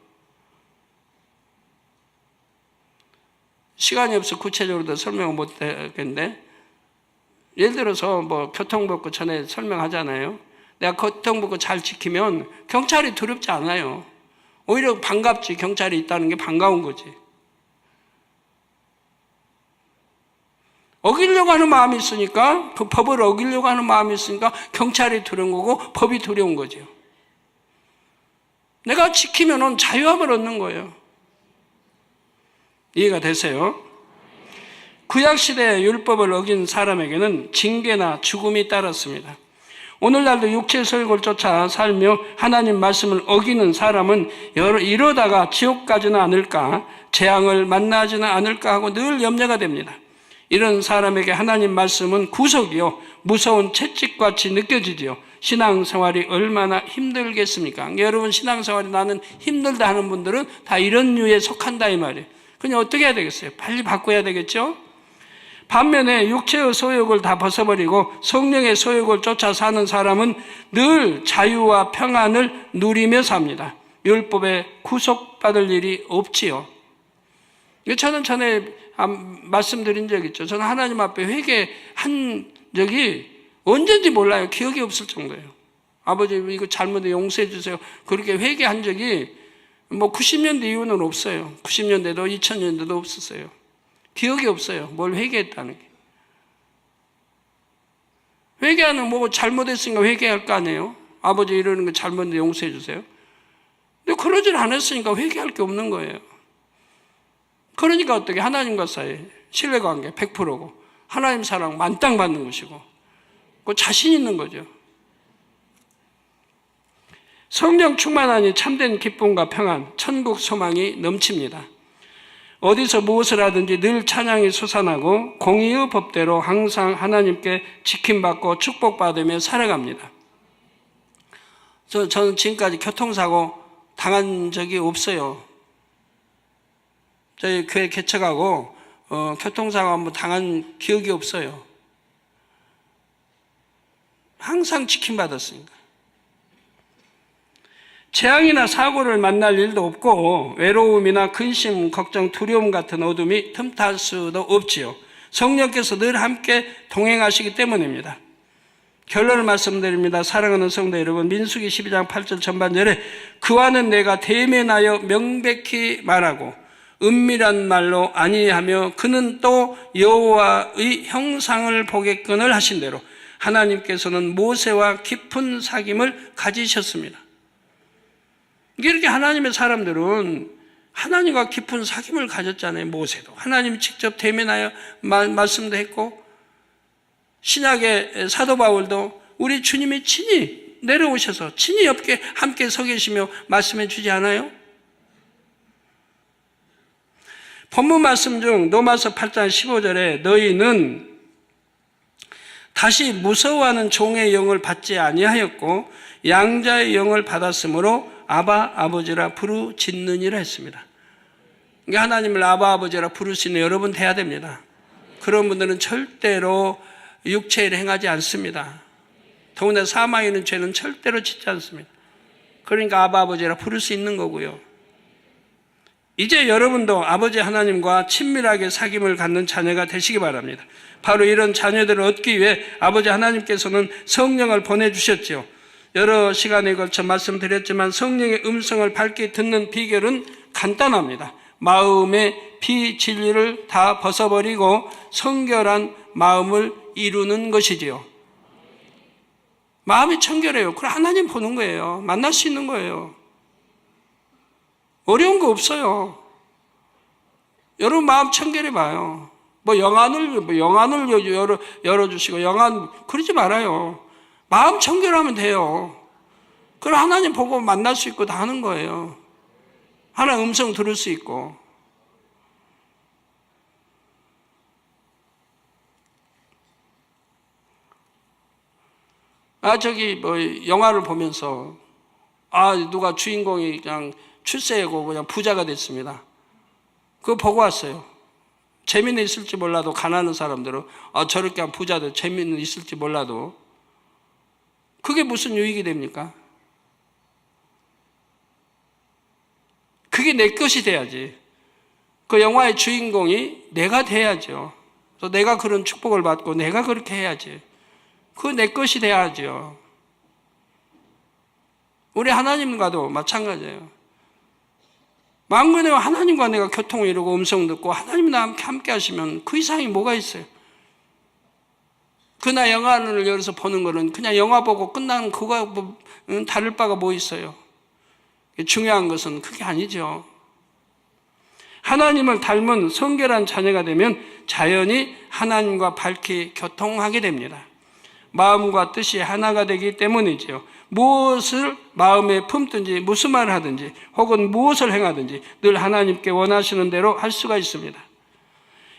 시간이 없어 구체적으로 더 설명을 못 하겠는데, 예를 들어서 뭐 교통법규 전에 설명하잖아요. 내가 교통법규 잘 지키면 경찰이 두렵지 않아요. 오히려 반갑지. 경찰이 있다는 게 반가운 거지. 어기려고 하는 마음이 있으니까, 그 법을 어기려고 하는 마음이 있으니까 경찰이 두려운 거고 법이 두려운 거죠. 내가 지키면은 자유함을 얻는 거예요. 이해가 되세요? 구약시대의 율법을 어긴 사람에게는 징계나 죽음이 따랐습니다. 오늘날도 육체의 소욕을 쫓아 살며 하나님 말씀을 어기는 사람은 이러다가 지옥 가지는 않을까, 재앙을 만나지는 않을까 하고 늘 염려가 됩니다. 이런 사람에게 하나님 말씀은 구속이요, 무서운 채찍같이 느껴지지요. 신앙생활이 얼마나 힘들겠습니까? 여러분, 신앙생활이 나는 힘들다 하는 분들은 다 이런 류에 속한다 이 말이에요. 그냥 어떻게 해야 되겠어요? 빨리 바꿔야 되겠죠? 반면에 육체의 소욕을 다 벗어버리고 성령의 소욕을 쫓아 사는 사람은 늘 자유와 평안을 누리며 삽니다. 율법에 구속받을 일이 없지요. 저는 전에 말씀드린 적 있죠. 저는 하나님 앞에 회개한 적이 언제인지 몰라요. 기억이 없을 정도예요. 아버지 이거 잘못해 용서해 주세요. 그렇게 회개한 적이 뭐 90년대 이후는 없어요. 90년대도 2000년대도 없었어요. 기억이 없어요. 뭘 회개했다는 게. 회개하는 뭐 잘못했으니까 회개할 거 아니에요. 아버지 이러는 거 잘못해 용서해 주세요. 근데 그러질 않았으니까 회개할 게 없는 거예요. 그러니까 어떻게 하나님과 사이 신뢰관계 100%고 하나님 사랑 만땅 받는 것이고 그 자신 있는 거죠. 성령 충만하니 참된 기쁨과 평안, 천국 소망이 넘칩니다. 어디서 무엇을 하든지 늘 찬양이 솟아나고 공의의 법대로 항상 하나님께 지킴받고 축복받으며 살아갑니다. 저는 지금까지 교통사고 당한 적이 없어요. 저희 교회 개척하고 교통사고 한번 당한 기억이 없어요. 항상 지킴받았으니까. 재앙이나 사고를 만날 일도 없고 외로움이나 근심, 걱정, 두려움 같은 어둠이 틈탈 수도 없지요. 성령께서 늘 함께 동행하시기 때문입니다. 결론을 말씀드립니다. 사랑하는 성도 여러분, 민수기 12장 8절 전반절에 그와는 내가 대면하여 명백히 말하고 은밀한 말로 아니하며 그는 또 여호와의 형상을 보겠거늘 하신 대로 하나님께서는 모세와 깊은 사귐을 가지셨습니다. 이렇게 하나님의 사람들은 하나님과 깊은 사귐을 가졌잖아요. 모세도 하나님 직접 대면하여 말씀도 했고, 신약의 사도 바울도 우리 주님이 친히 내려오셔서 친히 옆에 함께 서 계시며 말씀해 주지 않아요? 본문 말씀 중 로마서 8장 15절에 너희는 다시 무서워하는 종의 영을 받지 아니하였고 양자의 영을 받았으므로 아바 아버지라 부르짖느니라 했습니다. 그러니까 하나님을 아바 아버지라 부를 수 있는 여러분 돼야 됩니다. 그런 분들은 절대로 육체를 행하지 않습니다. 더군다나 사망에 있는 죄는 절대로 짓지 않습니다. 그러니까 아바 아버지라 부를 수 있는 거고요. 이제 여러분도 아버지 하나님과 친밀하게 사귐을 갖는 자녀가 되시기 바랍니다. 바로 이런 자녀들을 얻기 위해 아버지 하나님께서는 성령을 보내주셨죠. 여러 시간에 걸쳐 말씀드렸지만 성령의 음성을 밝게 듣는 비결은 간단합니다. 마음의 비진리를 다 벗어버리고 성결한 마음을 이루는 것이지요. 마음이 청결해요. 그럼 하나님 보는 거예요. 만날 수 있는 거예요. 어려운 거 없어요. 여러분 마음 청결해 봐요. 뭐 영안을 열어주시고 영안 그러지 말아요. 마음 청결하면 돼요. 그럼 하나님 보고 만날 수 있고 다 하는 거예요. 하나님 음성 들을 수 있고. 저기 뭐 영화를 보면서 누가 주인공이 그냥 출세하고 그냥 부자가 됐습니다. 그거 보고 왔어요. 재미는 있을지 몰라도 가난한 사람들은 저렇게 한 부자들 재미는 있을지 몰라도 그게 무슨 유익이 됩니까? 그게 내 것이 돼야지. 그 영화의 주인공이 내가 돼야죠. 그래서 내가 그런 축복을 받고 내가 그렇게 해야지. 그거 내 것이 돼야죠. 우리 하나님과도 마찬가지예요. 만군의 하나님과 내가 교통을 이루고 음성 듣고 하나님이 나와 함께 하시면 그 이상이 뭐가 있어요? 그나 영화를 열어서 보는 거는 그냥 영화 보고 끝나는 그거 다를 바가 뭐 있어요? 중요한 것은 그게 아니죠. 하나님을 닮은 성결한 자녀가 되면 자연히 하나님과 밝히 교통하게 됩니다. 마음과 뜻이 하나가 되기 때문이지요. 무엇을 마음에 품든지 무슨 말을 하든지 혹은 무엇을 행하든지 늘 하나님께 원하시는 대로 할 수가 있습니다.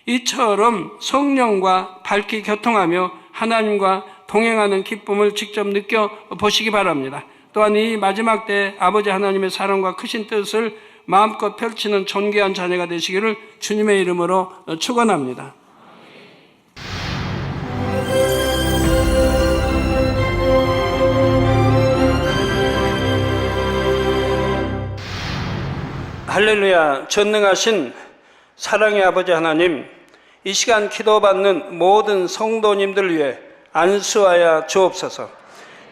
이처럼 성령과 밝히 교통하며 하나님과 동행하는 기쁨을 직접 느껴보시기 바랍니다. 또한 이 마지막 때 아버지 하나님의 사랑과 크신 뜻을 마음껏 펼치는 존귀한 자녀가 되시기를 주님의 이름으로 축원합니다. 할렐루야. 전능하신 사랑의 아버지 하나님, 이 시간 기도받는 모든 성도님들 위해 안수하여 주옵소서.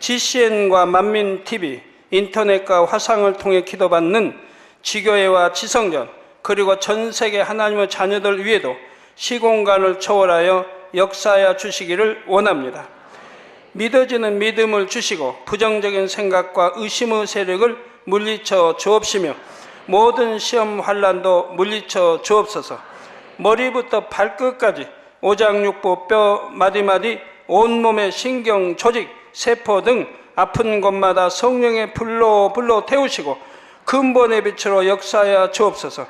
GCN과 만민TV, 인터넷과 화상을 통해 기도받는 지교회와 지성전, 그리고 전 세계 하나님의 자녀들 위에도 시공간을 초월하여 역사하여 주시기를 원합니다. 믿어지는 믿음을 주시고 부정적인 생각과 의심의 세력을 물리쳐 주옵시며 모든 시험 환난도 물리쳐 주옵소서. 머리부터 발끝까지 오장육부 뼈 마디마디 온몸의 신경 조직 세포 등 아픈 곳마다 성령의 불로 태우시고 근본의 빛으로 역사하여 주옵소서.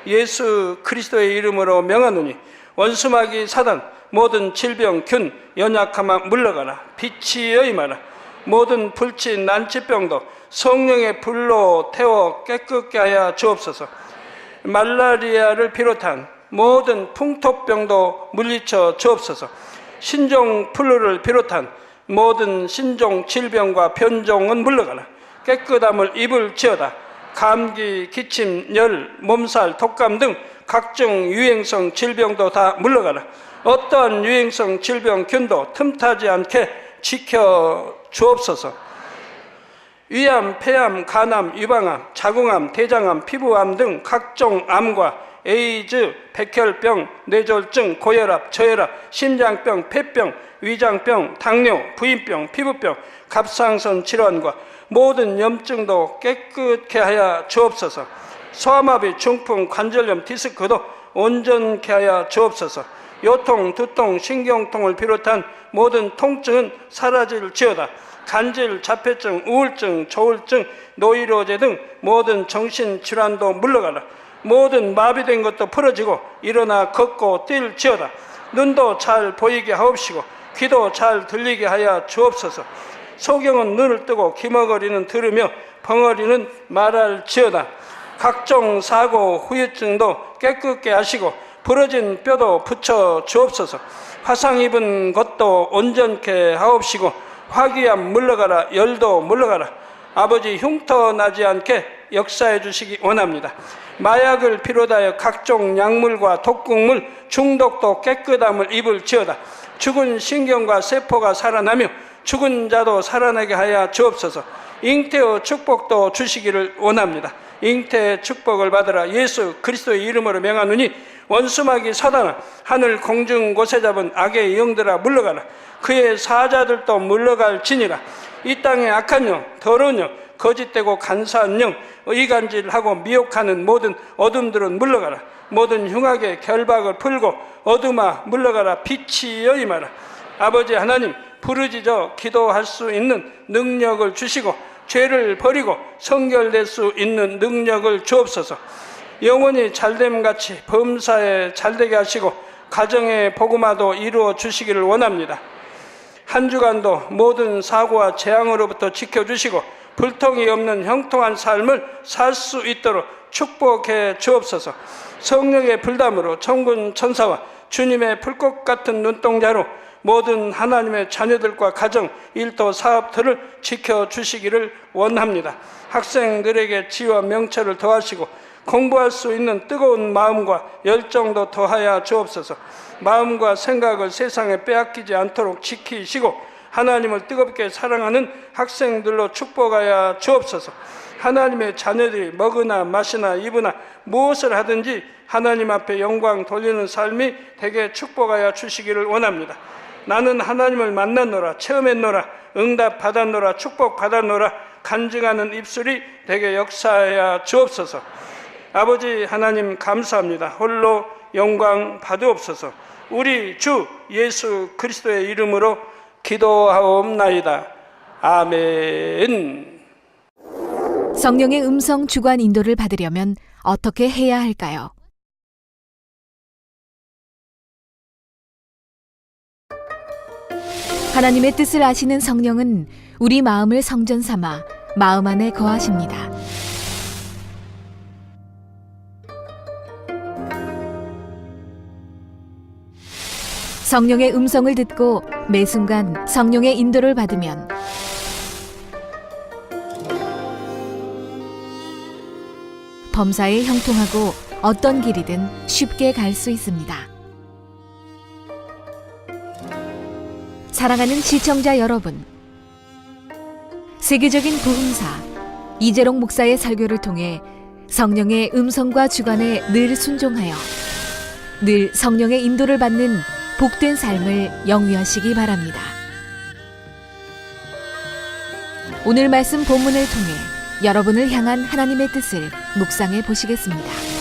예수 그리스도의 이름으로 명하노니 원수마귀 사단 모든 질병 균 연약함아 물러가라. 빛이 임하라. 모든 불치 난치병도 성령의 불로 태워 깨끗게 하여 주옵소서. 말라리아를 비롯한 모든 풍토병도 물리쳐 주옵소서. 신종플루를 비롯한 모든 신종 질병과 변종은 물러가라. 깨끗함을 입을지어다. 감기, 기침, 열, 몸살, 독감 등 각종 유행성 질병도 다 물러가라. 어떠한 유행성 질병 균도 틈타지 않게 지켜 주옵소서. 위암, 폐암, 간암, 유방암, 자궁암, 대장암, 피부암 등 각종 암과 에이즈, 백혈병, 뇌졸중, 고혈압, 저혈압, 심장병, 폐병, 위장병, 당뇨, 부인병, 피부병, 갑상선 질환과 모든 염증도 깨끗게 하여 주옵소서. 소아마비, 중풍, 관절염, 디스크도 온전케 하여 주옵소서. 요통, 두통, 신경통을 비롯한 모든 통증은 사라질지어다. 간질, 자폐증, 우울증, 조울증, 노이로제 등 모든 정신질환도 물러가라. 모든 마비된 것도 풀어지고 일어나 걷고 뛸지어다. 눈도 잘 보이게 하옵시고 귀도 잘 들리게 하여 주옵소서. 소경은 눈을 뜨고 기머거리는 들으며 벙어리는 말할지어다. 각종 사고, 후유증도 깨끗게 하시고 부러진 뼈도 붙여 주옵소서. 화상 입은 것도 온전케 하옵시고 화기암 물러가라. 열도 물러가라. 아버지 흉터 나지 않게 역사해 주시기 원합니다. 마약을 비롯하여 각종 약물과 독극물 중독도 깨끗함을 입을지어다. 죽은 신경과 세포가 살아나며 죽은 자도 살아나게 하여 주옵소서. 잉태의 축복도 주시기를 원합니다. 잉태의 축복을 받으라. 예수 그리스도의 이름으로 명하노니 원수마귀 사단아 하늘 공중 곳에 잡은 악의 영들아 물러가라. 그의 사자들도 물러갈지니라. 이 땅의 악한 영, 더러운 영, 거짓되고 간사한 영, 이간질하고 미혹하는 모든 어둠들은 물러가라. 모든 흉악의 결박을 풀고 어둠아 물러가라. 빛이 임하라. 아버지 하나님, 부르짖어 기도할 수 있는 능력을 주시고 죄를 버리고 성결될 수 있는 능력을 주옵소서. 영원히 잘됨같이 범사에 잘되게 하시고 가정의 복음화도 이루어 주시기를 원합니다. 한 주간도 모든 사고와 재앙으로부터 지켜주시고 불통이 없는 형통한 삶을 살 수 있도록 축복해 주옵소서. 성령의 불담으로 천군 천사와 주님의 불꽃 같은 눈동자로 모든 하나님의 자녀들과 가정, 일터, 사업들을 지켜주시기를 원합니다. 학생들에게 지혜와 명철을 더하시고 공부할 수 있는 뜨거운 마음과 열정도 더하여 주옵소서. 마음과 생각을 세상에 빼앗기지 않도록 지키시고 하나님을 뜨겁게 사랑하는 학생들로 축복하여 주옵소서. 하나님의 자녀들이 먹으나 마시나 입으나 무엇을 하든지 하나님 앞에 영광 돌리는 삶이 되게 축복하여 주시기를 원합니다. 나는 하나님을 만났노라, 체험했노라, 응답 받았노라, 축복 받았노라 간증하는 입술이 되게 역사하여 주옵소서. 아버지 하나님 감사합니다. 홀로 영광 받으옵소서. 우리 주 예수 그리스도의 이름으로 기도하옵나이다. 아멘. 성령의 음성 주관 인도를 받으려면 어떻게 해야 할까요? 하나님의 뜻을 아시는 성령은 우리 마음을 성전 삼아 마음 안에 거하십니다. 성령의 음성을 듣고 매 순간 성령의 인도를 받으면 범사에 형통하고 어떤 길이든 쉽게 갈 수 있습니다. 사랑하는 시청자 여러분, 세계적인 복음사 이재롱 목사의 설교를 통해 성령의 음성과 주관에 늘 순종하여 늘 성령의 인도를 받는 복된 삶을 영위하시기 바랍니다. 오늘 말씀 본문을 통해 여러분을 향한 하나님의 뜻을 묵상해 보시겠습니다.